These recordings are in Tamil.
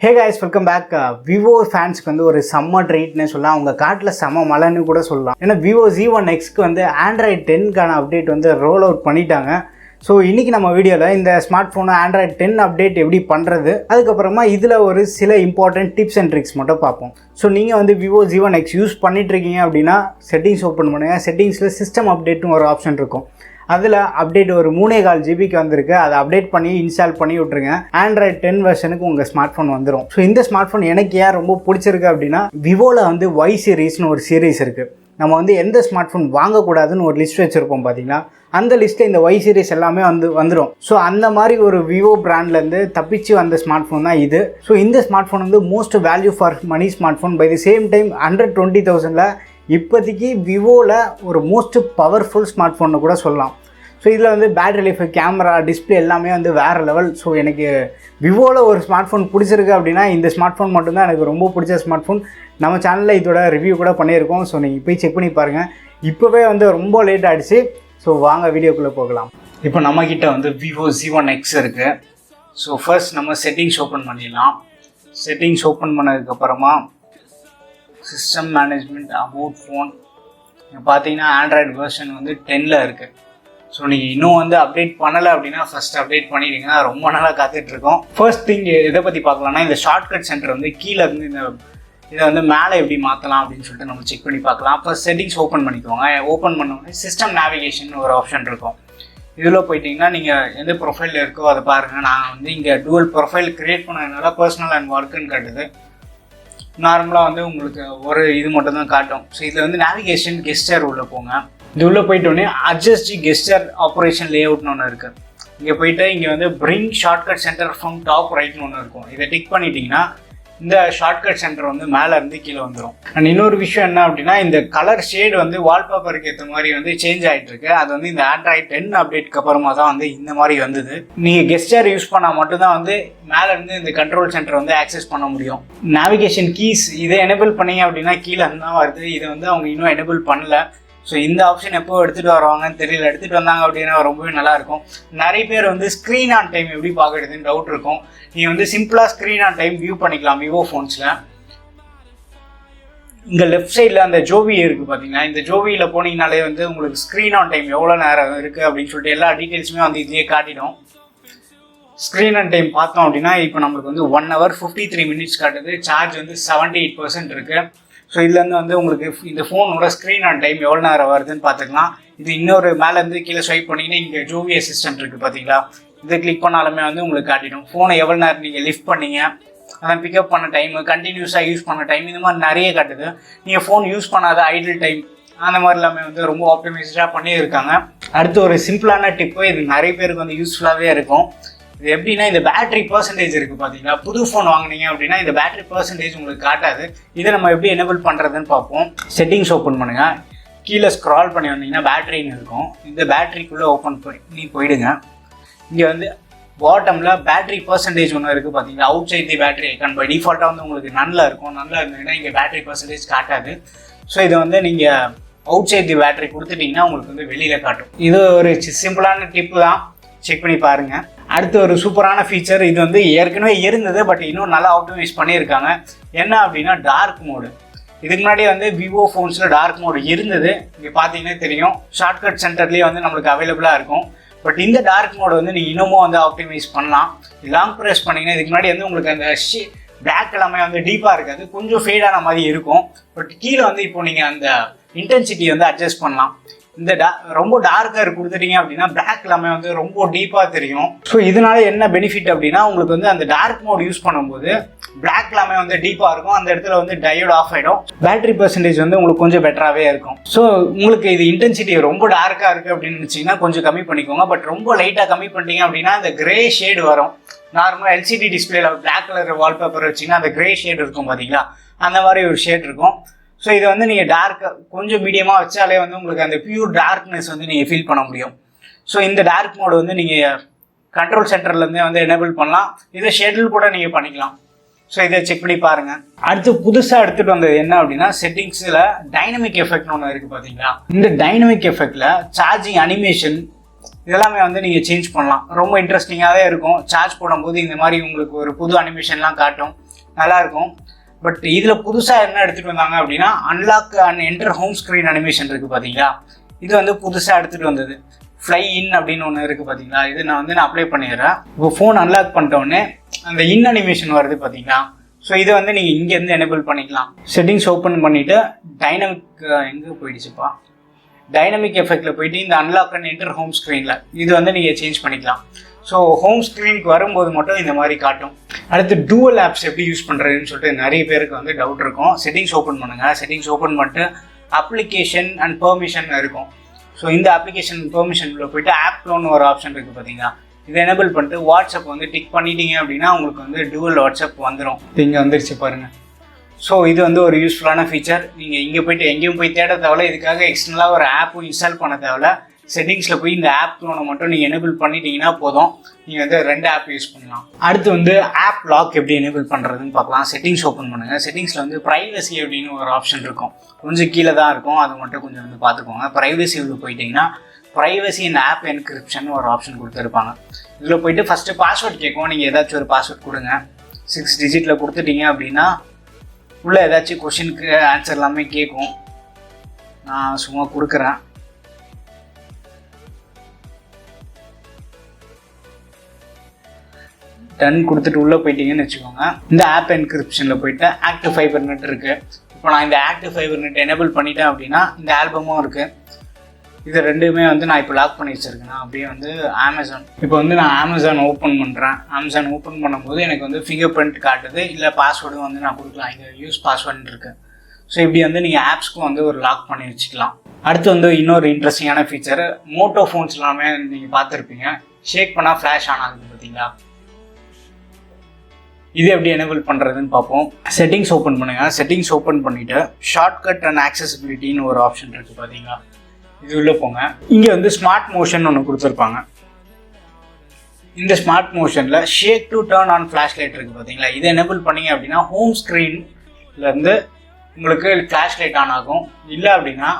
Hey guys, welcome back. Vivo fans க்கு வந்து ஒரு சம்மர் ட்ரீட்னே சொல்லலாம். அவங்க காட்டுல செம மழைன்னு கூட சொல்லலாம். ஏன்னா Vivo Z1Xக்கு வந்து Android 10க்கான அப்டேட் வந்து ரோல் அவுட் பண்ணிட்டாங்க. ஸோ இன்றைக்கி நம்ம வீடியோவில் இந்த ஸ்மார்ட் ஃபோனை Android 10 அப்டேட் எப்படி பண்ணுறது, அதுக்கப்புறமா இதில் ஒரு சில இம்பார்ட்டன்ட் டிப்ஸ் அண்ட் ட்ரிக்ஸ் மட்டும் பார்ப்போம். ஸோ நீங்கள் வந்து Vivo Z1X யூஸ் பண்ணிட்டுருக்கீங்க அப்படின்னா செட்டிங்ஸ் ஓப்பன் பண்ணுங்கள். செட்டிங்ஸில் சிஸ்டம் அப்டேட்னு ஒரு ஆப்ஷன் இருக்கும். அதில் அப்டேட் ஒரு 3.4 ஜிபிக்கு வந்திருக்கு. அதை அப்டேட் பண்ணி இன்ஸ்டால் பண்ணி விட்ருங்க. Android 10 வெர்ஷனுக்கு உங்கள் ஸ்மார்ட் ஃபோன் வந்துடும். ஸோ இந்த ஸ்மார்ட் ஃபோன் எனக்கு ஏன் ரொம்ப பிடிச்சிருக்கு அப்படின்னா, விவோவில் வந்து Y சீரீஸ்னு ஒரு சீரீஸ் இருக்குது. நம்ம வந்து எந்த ஸ்மார்ட் ஃபோன் வாங்கக்கூடாதுன்னு ஒரு லிஸ்ட் வச்சுருப்போம் பார்த்தீங்கன்னா, அந்த லிஸ்ட்டில் இந்த Y சீரீஸ் எல்லாமே வந்துடும். ஸோ அந்த மாதிரி ஒரு விவோ பிராண்ட்லேருந்து தப்பிச்சு வந்த ஸ்மார்ட் ஃபோன் தான் இது. ஸோ இந்த ஸ்மார்ட் ஃபோன் வந்து most value for money smart phone. By the same time 120,000 இப்போதைக்கு விவோவில் ஒரு மோஸ்ட் பவர்ஃபுல் ஸ்மார்ட் ஃபோன்னு கூட சொல்லலாம். ஸோ இதில் வந்து பேட்டரி லைஃப், கேமரா, டிஸ்பிளே எல்லாமே வந்து வேறு லெவல். ஸோ எனக்கு விவோவில் ஒரு ஸ்மார்ட் ஃபோன் பிடிச்சிருக்கு அப்படின்னா இந்த ஸ்மார்ட் ஃபோன் மட்டும்தான் எனக்கு ரொம்ப பிடிச்ச ஸ்மார்ட் ஃபோன். நம்ம சேனலில் இதோட ரிவ்யூ கூட பண்ணியிருக்கோம். ஸோ நீங்கள் போய் செக் பண்ணி பாருங்கள். இப்போவே வந்து ரொம்ப லேட் ஆகிடுச்சு. ஸோ வாங்க வீடியோக்குள்ளே போகலாம். இப்போ நம்மக்கிட்ட வந்து Vivo Z1X இருக்குது. ஸோ ஃபர்ஸ்ட் நம்ம செட்டிங்ஸ் ஓப்பன் பண்ணிடலாம். செட்டிங்ஸ் ஓப்பன் பண்ணதுக்கப்புறமா சிஸ்டம் மேனேஜ்மெண்ட், அபவுட் ஃபோன், பார்த்தீங்கன்னா ஆண்ட்ராய்டு வெர்ஷன் வந்து 10ல் இருக்குது. ஸோ நீங்கள் இன்னும் வந்து அப்டேட் பண்ணலை அப்படின்னா ஃபஸ்ட் அப்டேட் பண்ணிவிடுங்க. ரொம்ப நாளாக காத்துட்ருக்கோம். ஃபர்ஸ்ட் திங் எதை பற்றி பார்க்கலாம்னா, இந்த ஷார்ட்கட் சென்டர் வந்து கீழே இருந்து இதை வந்து மேலே எப்படி மாற்றலாம் அப்படின்னு சொல்லிட்டு நம்ம செக் பண்ணி பார்க்கலாம். ஃபர்ஸ்ட் செட்டிங்ஸ் ஓப்பன் பண்ணிக்கோங்க. ஓப்பன் பண்ண உடனே சிஸ்டம் நேவிகேஷன் ஒரு ஆப்ஷன் இருக்கும். இதில் போயிட்டிங்கன்னா நீங்கள் எந்த ப்ரொஃபைலில் இருக்கோ அதை பாருங்கள். நான் வந்து இங்கே டூவல் ப்ரொஃபைல் க்ரியேட் பண்ணதுனால பர்சனல் அண்ட் ஒர்க்குன்னு காட்டுது. நார்மலாக வந்து உங்களுக்கு ஒரு இது மட்டும் தான் காட்டும். ஸோ இதில் வந்து நேவிகேஷன் கெஸ்டர் உள்ளே போங்க. இது உள்ளே போயிட்டோடனே அட்ஜஸ்ட் கெஸ்டர் ஆப்ரேஷன் லே அவுட்னு ஒன்று இருக்குது. இங்கே போயிட்டு இங்கே வந்து bring shortcut center from top ரைட்னு ஒன்று இருக்கும். இதை டிக் பண்ணிட்டீங்கன்னா இந்த ஷார்ட்கட் சென்டர் வந்து மேலே இருந்து கீழே வந்துடும். அண்ட் இன்னொரு விஷயம் என்ன அப்படின்னா, இந்த கலர் ஷேடு வந்து வால்பேப்பருக்கு ஏற்ற மாதிரி வந்து சேஞ்ச் ஆகிட்டு இருக்கு. அது வந்து இந்த Android 10 அப்டேட்க்கு அப்புறமா தான் வந்து இந்த மாதிரி வந்தது. நீங்கள் கெஸ்டர் யூஸ் பண்ணால் மட்டும்தான் வந்து மேலே இருந்து இந்த கண்ட்ரோல் சென்டர் வந்து ஆக்சஸ் பண்ண முடியும். நேவிகேஷன் கீஸ் இதை எனேபிள் பண்ணீங்க அப்படின்னா கீழே தான் வருது. இதை வந்து அவங்க இன்னும் எனேபிள் பண்ணல. ஸோ இந்த ஆப்ஷன் எப்போ எடுத்துகிட்டு வருவாங்கன்னு தெரியல. எடுத்துகிட்டு வந்தாங்க அப்படின்னா ரொம்பவே நல்லாயிருக்கும். நிறைய பேர் வந்து ஸ்க்ரீன் ஆன் டைம் எப்படி பார்க்குறதுன்னு டவுட் இருக்கும். நீங்கள் வந்து சிம்பிளாக ஸ்க்ரீன் ஆன் டைம் வியூ பண்ணிக்கலாம் விவோ ஃபோன்ஸில். இங்கே லெஃப்ட் சைடில் அந்த ஜோவி இருக்குது பார்த்தீங்கன்னா, இந்த ஜோவியில் போனீங்கனாலே வந்து உங்களுக்கு ஸ்க்ரீன் ஆன் டைம் எவ்வளோ நேரம் இருக்குது அப்படின்னு சொல்லிட்டு எல்லா டீட்டெயில்ஸுமே வந்து இதுலேயே காட்டிடும். ஸ்க்ரீன் ஆன் டைம் பார்த்தோம் அப்படின்னா இப்போ நம்மளுக்கு வந்து 1 hour 53 minutes காட்டுது. சார்ஜ் வந்து 78% இருக்குது. ஸோ இதுலேருந்து வந்து உங்களுக்கு இந்த ஃபோனோட ஸ்க்ரீன் ஆன் டைம் எவ்வளோ நேரம் வருதுன்னு பார்த்துக்கலாம். இது இன்னொரு மேலேருந்து கீழே ஸ்வைப் பண்ணிங்கன்னா இங்கே ஜோவி அசிஸ்டன்ட் இருக்குது பார்த்தீங்களா, இதை கிளிக் பண்ணாலுமே வந்து உங்களுக்கு காட்டிடும். ஃபோனை எவ்வளோ நேரம் நீங்கள் லிஃப்ட் பண்ணீங்க, அதான் பிக்கப் பண்ண டைமு, கண்டினியூஸாக யூஸ் பண்ண டைம், இந்த மாதிரி நிறைய காட்டுது. நீங்கள் ஃபோன் யூஸ் பண்ணாத ஐடில் டைம், அந்த மாதிரி எல்லாமே வந்து ரொம்ப ஆப்டிமைஸ்டாக பண்ணியிருக்காங்க. அடுத்து ஒரு சிம்பிளான டிப்பு, இது நிறைய பேருக்கு வந்து யூஸ்ஃபுல்லாகவே இருக்கும். இது எப்படின்னா, இந்த பேட்டரி பர்சன்டேஜ் இருக்குது பார்த்தீங்களா, புது ஃபோன் வாங்கினீங்க அப்படின்னா இந்த பேட்டரி பர்சன்டேஜ் உங்களுக்கு காட்டாது. இதை நம்ம எப்படி எனேபிள் பண்ணுறதுன்னு பார்ப்போம். செட்டிங்ஸ் ஓப்பன் பண்ணுங்கள். கீழே ஸ்க்ரால் பண்ணி வந்தீங்கன்னா பேட்டரின்னு இருக்கும். இந்த பேட்டரிக்குள்ளே ஓப்பன் பண்ணி போயிடுங்க. இங்கே வந்து பாட்டமில் பேட்டரி பர்சன்டேஜ் ஒன்று இருக்குது பார்த்தீங்களா, outside the battery icon. By டிஃபால்ட்டாக வந்து உங்களுக்கு நன்னில் இருக்கும். நன்னில் இருந்தீங்கன்னா இங்கே பேட்டரி பர்சன்டேஜ் காட்டாது. ஸோ இதை வந்து நீங்கள் அவுட் சைட் தி பேட்டரி கொடுத்துட்டிங்கன்னா உங்களுக்கு வந்து வெளியில் காட்டும். இது ஒரு சிம்பிளான டிப்பு தான், செக் பண்ணி பாருங்கள். அடுத்து ஒரு சூப்பரான ஃபீச்சர், இது வந்து ஏற்கனவே இருந்தது பட் இன்னும் நல்லா ஆப்டிமைஸ் பண்ணியிருக்காங்க. என்ன அப்படின்னா டார்க் மோடு. இதுக்கு முன்னாடி வந்து விவோ ஃபோன்ஸில் டார்க் மோடு இருந்தது. இங்கே பார்த்தீங்கன்னா தெரியும், ஷார்ட்கட் சென்டர்லேயே வந்து நம்மளுக்கு அவைலபிளாக இருக்கும். பட் இந்த டார்க் மோடு வந்து நீங்கள் இன்னமும் வந்து ஆப்டிமைஸ் பண்ணலாம். லாங் ப்ரெஸ் பண்ணிங்கன்னா இதுக்கு முன்னாடி வந்து உங்களுக்கு அந்த பிளாக் எல்லாமே வந்து டீப்பாக இருக்காது, கொஞ்சம் ஃபேடான மாதிரி இருக்கும். பட் கீழே வந்து இப்போ நீங்கள் அந்த இன்டென்சிட்டி வந்து அட்ஜஸ்ட் பண்ணலாம். இந்த ரொம்ப டார்க்காக கொடுத்துட்டீங்க அப்படின்னா பிளாக் எல்லாமே வந்து ரொம்ப டீப்பாக தெரியும். ஸோ இதனால என்ன பெனிஃபிட் அப்படின்னா, உங்களுக்கு வந்து அந்த டார்க் மோட் யூஸ் பண்ணும்போது பிளாக் எல்லாமே வந்து டீப்பாக இருக்கும். அந்த இடத்துல வந்து டயோட் ஆஃப் ஆகிடும். பேட்டரி பர்சன்டேஜ் வந்து உங்களுக்கு கொஞ்சம் பெட்டராகவே இருக்கும். ஸோ உங்களுக்கு இது இன்டென்சிட்டி ரொம்ப டார்க்காக இருக்குது அப்படின்னு நினச்சிங்கன்னா கொஞ்சம் கம்மி பண்ணிக்கோங்க. பட் ரொம்ப லைட்டாக கம்மி பண்ணிட்டீங்க அப்படின்னா இந்த கிரே ஷேடு வரும். நார்மலாக எல்சிடி டிஸ்பிளேல பிளாக் கலர் வால்பேப்பர் வச்சிங்கன்னா அந்த கிரே ஷேடு இருக்கும் பார்த்தீங்களா, அந்த மாதிரி ஒரு ஷேட் இருக்கும். ஸோ இதை வந்து நீங்கள் டார்க் கொஞ்சம் மீடியமாக வச்சாலே வந்து உங்களுக்கு அந்த பியூர் டார்க்னஸ் வந்து நீங்கள் ஃபீல் பண்ண முடியும். ஸோ இந்த டார்க் மோடு வந்து நீங்கள் கண்ட்ரோல் சென்டர்லேருந்தே வந்து எனேபிள் பண்ணலாம். இதை ஷெட்யூல் கூட நீங்கள் பண்ணிக்கலாம். ஸோ இதை செக் பண்ணி பாருங்கள். அடுத்து புதுசாக எடுத்துகிட்டு வந்தது என்ன அப்படின்னா, செட்டிங்ஸில் டைனமிக் எஃபெக்ட்னு ஒன்று இருக்குது பார்த்தீங்களா. இந்த டைனமிக் எஃபெக்டில் சார்ஜிங் அனிமேஷன் இதெல்லாமே வந்து நீங்கள் சேஞ்ச் பண்ணலாம். ரொம்ப இன்ட்ரெஸ்டிங்காகவே இருக்கும். சார்ஜ் போடும்போது இந்த மாதிரி உங்களுக்கு ஒரு புது அனிமேஷன்லாம் காட்டும், நல்லாயிருக்கும். பட் இதில் புதுசாக என்ன எடுத்துகிட்டு வந்தாங்க அப்படின்னா unlock and enter home screen animation இருக்குது பார்த்தீங்களா, இது வந்து புதுசாக எடுத்துகிட்டு வந்தது. ஃப்ளை இன் அப்படின்னு ஒன்று இருக்குது பார்த்தீங்களா, இது நான் அப்ளை பண்ணிடுறேன். இப்போ ஃபோன் அன்லாக் பண்ணிட்டோடனே அந்த இன் அனிமேஷன் வருது பார்த்தீங்களா. ஸோ இதை வந்து நீங்கள் இங்கேருந்து எனேபிள் பண்ணிக்கலாம். செட்டிங்ஸ் ஓப்பன் பண்ணிவிட்டு டைனமிக் எங்கே போயிடுச்சுப்பா, டைனமிக் எஃபெக்டில் போயிட்டு இந்த அன்லாக் அண்ட் என்டர் ஹோம் ஸ்க்ரீனில் இது வந்து நீங்கள் சேஞ்ச் பண்ணிக்கலாம். ஸோ ஹோம் ஸ்க்ரீனுக்கு வரும்போது மட்டும் இந்த மாதிரி காட்டும். அடுத்து டூவல் ஆப்ஸ் எப்படி யூஸ் பண்ணுறதுன்னு சொல்லிட்டு நிறைய பேருக்கு வந்து டவுட் இருக்கும். செட்டிங்ஸ் ஓப்பன் பண்ணுங்கள். செட்டிங்ஸ் ஓப்பன் பண்ணிட்டு அப்ளிகேஷன் அண்ட் பெர்மிஷன் இருக்கும். ஸோ இந்த அப்ளிகேஷன் பெர்மிஷனில் போயிட்டு ஆப்லோன்னு ஒரு ஆப்ஷன் இருக்குது பார்த்தீங்களா, இதை எனேபிள் பண்ணிட்டு வாட்ஸ்அப் வந்து டிக் பண்ணிட்டீங்க அப்படின்னா உங்களுக்கு வந்து டூவல் வாட்ஸ்அப் வந்துடும். இங்கே வந்துருச்சு பாருங்கள். ஸோ இது வந்து ஒரு யூஸ்ஃபுல்லான ஃபீச்சர். நீங்கள் இங்கே போய்ட்டு எங்கேயும் போய் தேட தேவையில்ல, இதுக்காக எக்ஸ்டர்னலாக ஒரு ஆப்பும் இன்ஸ்டால் பண்ண தேவையில்ல. செட்டிங்ஸில் போய் இந்த ஆப் லோனை மட்டும் நீங்கள் எனேபிள் பண்ணிட்டீங்கன்னா போதும், நீங்கள் வந்து 2 ஆப் யூஸ் பண்ணலாம். அடுத்து வந்து ஆப் லாக் எப்படி எனேபிள் பண்ணுறதுன்னு பார்க்கலாம். செட்டிங்ஸ் ஓப்பன் பண்ணுங்கள். செட்டிங்ஸில் வந்து ப்ரைவசி அப்படின்னு ஒரு ஆப்ஷன் இருக்கும், கொஞ்சம் கீழே தான் இருக்கும், அது மட்டும் கொஞ்சம் வந்து பார்த்துக்கோங்க. ப்ரைவசி உள்ள போயிட்டிங்கன்னா ப்ரைவசி அண்ட் ஆப் என்கிரிப்ஷன் ஒரு ஆப்ஷன் கொடுத்துருப்பாங்க. இதில் போய்ட்டு ஃபஸ்ட்டு பாஸ்வேர்ட் கேட்கும். நீங்கள் ஏதாச்சும் ஒரு பாஸ்வேர்ட் கொடுங்க. 6 டிஜிட்டில் கொடுத்துட்டீங்க அப்படின்னா உள்ளே ஏதாச்சும் கொஷினுக்கு ஆன்சர் எல்லாமே கேட்கும். நான் சும்மா கொடுக்குறேன். டன் கொடுத்துட்டு உள்ளே போயிட்டீங்கன்னு வச்சுக்கோங்க. இந்த ஆப் என்கிரிப்ஷனில் போயிட்டு ஆக்டிவ் ஃபைபர் நெட் இருக்குது. இப்போ நான் இந்த ஆக்டிவ் ஃபைபர் நெட் எனேபிள் பண்ணிட்டேன் அப்படின்னா இந்த ஆல்பமும் இருக்குது. இது ரெண்டுமே வந்து நான் இப்போ லாக் பண்ணி வச்சுருக்கேன். அப்படியே வந்து அமேசான், இப்போ வந்து நான் அமேசான் ஓப்பன் பண்ணுறேன். அமேசான் ஓப்பன் பண்ணும்போது எனக்கு வந்து ஃபிங்கர் பிரிண்ட் காட்டுது, இல்லை பாஸ்வேர்டும் வந்து நான் கொடுக்கலாம். இங்கே யூஸ் பாஸ்வேர்டு இருக்குது. ஸோ இப்படி வந்து நீங்கள் ஆப்ஸ்க்கும் வந்து ஒரு லாக் பண்ணி வச்சுக்கலாம். அடுத்து வந்து இன்னொரு இன்ட்ரெஸ்டிங்கான ஃபீச்சர், மோட்டோ ஃபோன்ஸ் எல்லாமே நீங்கள் பார்த்துருப்பீங்க, ஷேக் பண்ணால் ஃப்ளாஷ் ஆன் ஆகுது பார்த்தீங்களா. இது எப்படி எனேபிள் பண்ணுறதுன்னு பார்ப்போம். செட்டிங்ஸ் ஓப்பன் பண்ணுங்கள். செட்டிங்ஸ் ஓப்பன் பண்ணிவிட்டு ஷார்ட்கட் அண்ட் ஆக்சசிபிலிட்டின்னு ஒரு ஆப்ஷன் இருக்குது பார்த்தீங்களா, இது உள்ளே போங்க. இங்கே வந்து ஸ்மார்ட் மோஷன் ஒன்று கொடுத்துருப்பாங்க. இந்த ஸ்மார்ட் மோஷனில் shake to turn on flash light இருக்குது பார்த்தீங்களா, இதை எனேபிள் பண்ணிங்க அப்படின்னா ஹோம் ஸ்க்ரீன்லேருந்து உங்களுக்கு ஃப்ளாஷ் லைட் ஆன் ஆகும். இல்லை அப்படின்னா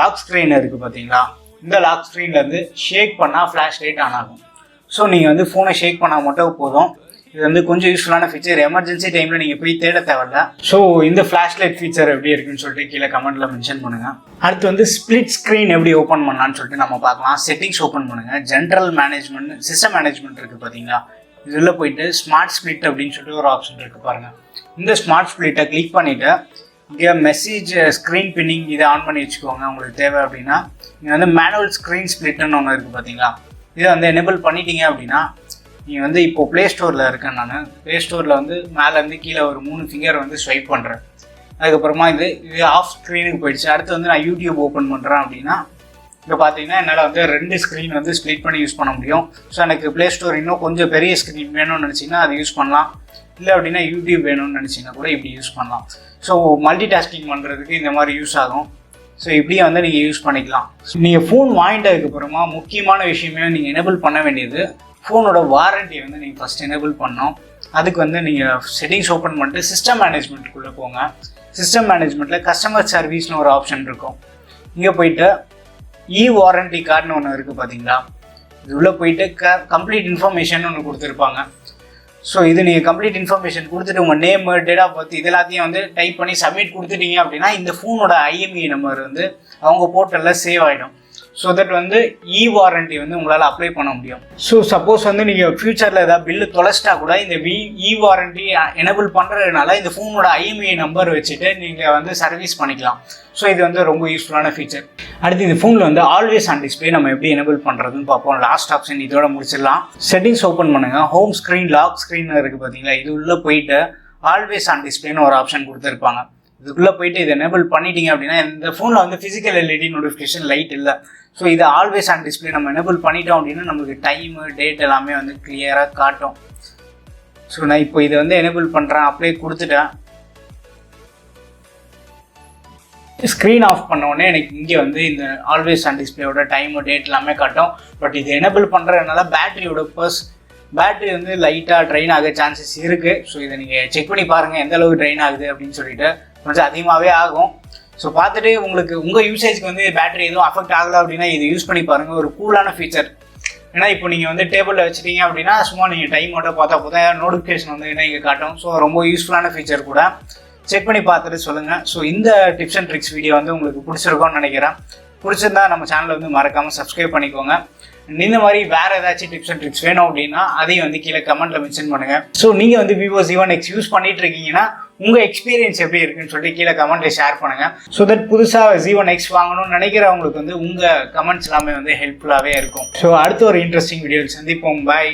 லாக் ஸ்க்ரீன் இருக்குது பார்த்தீங்களா, இந்த லாக் ஸ்க்ரீன்லேருந்து ஷேக் பண்ணால் ஃப்ளாஷ் லைட் ஆன் ஆகும். ஸோ நீங்கள் வந்து ஃபோனை ஷேக் பண்ணால் மட்டும் போதும். இது வந்து கொஞ்சம் யூஸ்ஃபுல்லான ஃபீச்சர். எமர்ஜென்சி டைமில் நீங்கள் போய் தேட தேவையில்ல. ஸோ இந்த ஃப்ளாஷ் லைட் ஃபீச்சர் எப்படி இருக்குன்னு சொல்லிட்டு கீழே கமெண்ட்டில் மென்ஷன் பண்ணுங்கள். அடுத்து வந்து ஸ்ப்ளிட் ஸ்க்ரீன் எப்படி ஓப்பன் பண்ணலான்னு சொல்லிட்டு நம்ம பார்க்கலாம். செட்டிங்ஸ் ஓப்பன் பண்ணுங்கள். ஜென்ரல் மேனேஜ்மெண்ட், சிஸ்டம் மேனேஜ்மெண்ட் இருக்குது பார்த்தீங்களா, இதில் போயிட்டு ஸ்மார்ட் ஸ்ப்ளிட் அப்படின்னு சொல்லிட்டு ஒரு ஆப்ஷன் இருக்குது பாருங்கள். இந்த ஸ்மார்ட் ஸ்ப்ளிட்டை கிளிக் பண்ணிவிட்டு இங்கே மெசேஜ் ஸ்க்ரீன் பின்னிங் இதை ஆன் பண்ணி வச்சுக்கோங்க. உங்களுக்கு தேவை அப்படின்னா இங்கே வந்து மேனுவல் ஸ்க்ரீன் ஸ்ப்ளிட்னு ஒன்று இருக்குது பார்த்தீங்களா, இதை வந்து எனேபிள் பண்ணிட்டீங்க அப்படின்னா நீங்கள் வந்து இப்போது ப்ளே ஸ்டோரில் இருக்கேன். நான் ப்ளே ஸ்டோரில் வந்து மேலேருந்து கீழே ஒரு 3 ஃபிங்கர் வந்து ஸ்வைப் பண்ணுறேன். அதுக்கப்புறமா இது ஆஃப் ஸ்க்ரீனுக்கு போயிடுச்சு. அடுத்து வந்து நான் யூடியூப் ஓப்பன் பண்ணுறேன் அப்படின்னா இங்கே பார்த்தீங்கன்னா என்னால் வந்து 2 ஸ்க்ரீன் வந்து ஸ்ப்ளிட் பண்ணி யூஸ் பண்ண முடியும். ஸோ எனக்கு ப்ளே ஸ்டோர் இன்னும் கொஞ்சம் பெரிய ஸ்க்ரீன் வேணும்னு நினச்சிங்கன்னா அதை யூஸ் பண்ணலாம். இல்லை அப்படின்னா யூடியூப் வேணும்னு நினச்சிங்கன்னா கூட இப்படி யூஸ் பண்ணலாம். ஸோ மல்டி டாஸ்கிங் பண்ணுறதுக்கு இந்த மாதிரி யூஸ் ஆகும். ஸோ இப்படியே வந்து நீங்கள் யூஸ் பண்ணிக்கலாம். நீங்கள் ஃபோன் வாங்கிட்டதுக்கப்புறமா முக்கியமான விஷயமே நீங்கள் எனேபிள் பண்ண வேண்டியது ஃபோனோட வாரண்ட்டி வந்து நீங்கள் ஃபஸ்ட் எனேபிள் பண்ணோம். அதுக்கு வந்து நீங்கள் செட்டிங்ஸ் ஓப்பன் பண்ணிட்டு சிஸ்டம் மேனேஜ்மெண்ட்டுக்குள்ளே போங்க. சிஸ்டம் மேனேஜ்மெண்ட்டில் கஸ்டமர் சர்வீஸ்னு ஒரு ஆப்ஷன் இருக்கும். இங்கே போயிட்டு ewarranty கார்டுன்னு ஒன்று இருக்குது பார்த்தீங்களா, இது உள்ளே போயிட்டு கம்ப்ளீட் இன்ஃபர்மேஷன் ஒன்று கொடுத்துருப்பாங்க. ஸோ இது நீங்கள் கம்ப்ளீட் இன்ஃபர்மேஷன் கொடுத்துட்டு உங்கள் நேம், டேட் ஆஃப் பர்த் இது எல்லாத்தையும் வந்து டைப் பண்ணி சப்மிட் கொடுத்துட்டீங்க அப்படின்னா இந்த ஃபோனோட IMEI நம்பர் வந்து அவங்க போர்ட்டலில் சேவ் ஆகிடும். ஸோ தட் வந்து ewarranty வந்து உங்களால் அப்ளை பண்ண முடியும். ஸோ சப்போஸ் வந்து நீங்கள் ஃப்யூச்சரில் ஏதாவது பில்லு தொலைச்சிட்டா கூட இந்த ewarranty எனேபிள் பண்ணுறதுனால இந்த ஃபோனோட IMEI நம்பர் வச்சுட்டு நீங்கள் வந்து சர்வீஸ் பண்ணிக்கலாம். ஸோ இது வந்து ரொம்ப யூஸ்ஃபுல்லான ஃபீச்சர். அடுத்து இந்த ஃபோனில் வந்து ஆல்வேஸ் ஆன் டிஸ்பிளே நம்ம எப்படி எனேபிள் பண்ணுறதுன்னு பார்ப்போம். லாஸ்ட் ஆப்ஷன் இதோட முடிச்சிடலாம். செட்டிங்ஸ் ஓப்பன் பண்ணுங்கள். ஹோம் ஸ்க்ரீன், லாக் ஸ்க்ரீன் இருக்குது பார்த்தீங்களா, இது உள்ளே போயிட்டு ஆல்வேஸ் ஆன் டிஸ்பிளேன்னு ஒரு ஆப்ஷன் கொடுத்துருப்பாங்க. இதுக்குள்ளே போயிட்டு இதை எனேபிள் பண்ணிட்டீங்க அப்படின்னா இந்த ஃபோனில் வந்து ஃபிசிக்கல் LED நோட்டிஃபிகேஷன் லைட் இல்லை. ஸோ இதை ஆல்வேஸ் ஆன் டிஸ்பிளே நம்ம எனேபிள் பண்ணிட்டோம் அப்படின்னா நமக்கு டைமு, டேட் எல்லாமே வந்து கிளியராக காட்டும். ஸோ நான் இப்போ இதை வந்து எனேபிள் பண்ணுறேன், அப்ளை கொடுத்துட்டேன். ஸ்க்ரீன் ஆஃப் பண்ணோடனே எனக்கு இங்கே வந்து இந்த ஆல்வேஸ் ஆன் டிஸ்பிளேயோட டைமு, டேட் எல்லாமே காட்டும். பட் இது எனேபிள் பண்ணுறதுனால பேட்டரி வந்து லைட்டாக ட்ரெயின் ஆக சான்சஸ் இருக்குது. ஸோ இதை நீங்கள் செக் பண்ணி பாருங்கள் எந்த அளவுக்கு ட்ரெயின் ஆகுது அப்படின்னு சொல்லிட்டு. கொஞ்சம் அதிகமாகவே ஆகும். ஸோ பார்த்துட்டு உங்களுக்கு உங்கள் யூசேஜ்க்கு வந்து பேட்டரி எதுவும் அஃபெக்ட் ஆகலை அப்படின்னா இது யூஸ் பண்ணி பாருங்கள். ஒரு கூலான ஃபீச்சர். ஏன்னா இப்போ நீங்கள் வந்து டேபிளில் வச்சுட்டீங்க அப்படின்னா சும்மா நீங்கள் டைமோட பார்த்தா போதும், நோட்டிஃபிகேஷன் வந்து என்ன இங்கே காட்டும். ஸோ ரொம்ப யூஸ்ஃபுல்லான ஃபீச்சர் கூட. செக் பண்ணி பார்த்துட்டு சொல்லுங்கள். ஸோ இந்த டிப்ஸ் அண்ட் ட்ரிக்ஸ் வீடியோ வந்து உங்களுக்கு பிடிச்சிருக்கோன்னு நினைக்கிறேன். பிடிச்சிருந்தா நம்ம சேனலை வந்து மறக்காமல் சப்ஸ்கிரைப் பண்ணிக்கோங்க. இந்த மாதிரி வேறு ஏதாச்சும் டிப்ஸ் அண்ட் ட்ரிக்ஸ் வேணும் அப்படின்னா அதையும் வந்து கீழே கமெண்ட்டில் மென்ஷன் பண்ணுங்கள். ஸோ நீங்கள் வந்து VIVO Z1X யூஸ் பண்ணிட்டு இருக்கீங்கன்னா உங்கள் எக்ஸ்பீரியன்ஸ் எப்படி இருக்குன்னு சொல்லிட்டு கீழே கமெண்ட்டில் ஷேர் பண்ணுங்கள். ஸோ தட் புதுசாக Z1X வாங்கணும்னு நினைக்கிறவங்களுக்கு வந்து உங்கள் கமெண்ட்ஸ் எல்லாமே வந்து ஹெல்ப்ஃபுல்லாகவே இருக்கும். ஸோ அடுத்த ஒரு இன்ட்ரெஸ்டிங் வீடியோவில் சந்திப்போம். பாய்.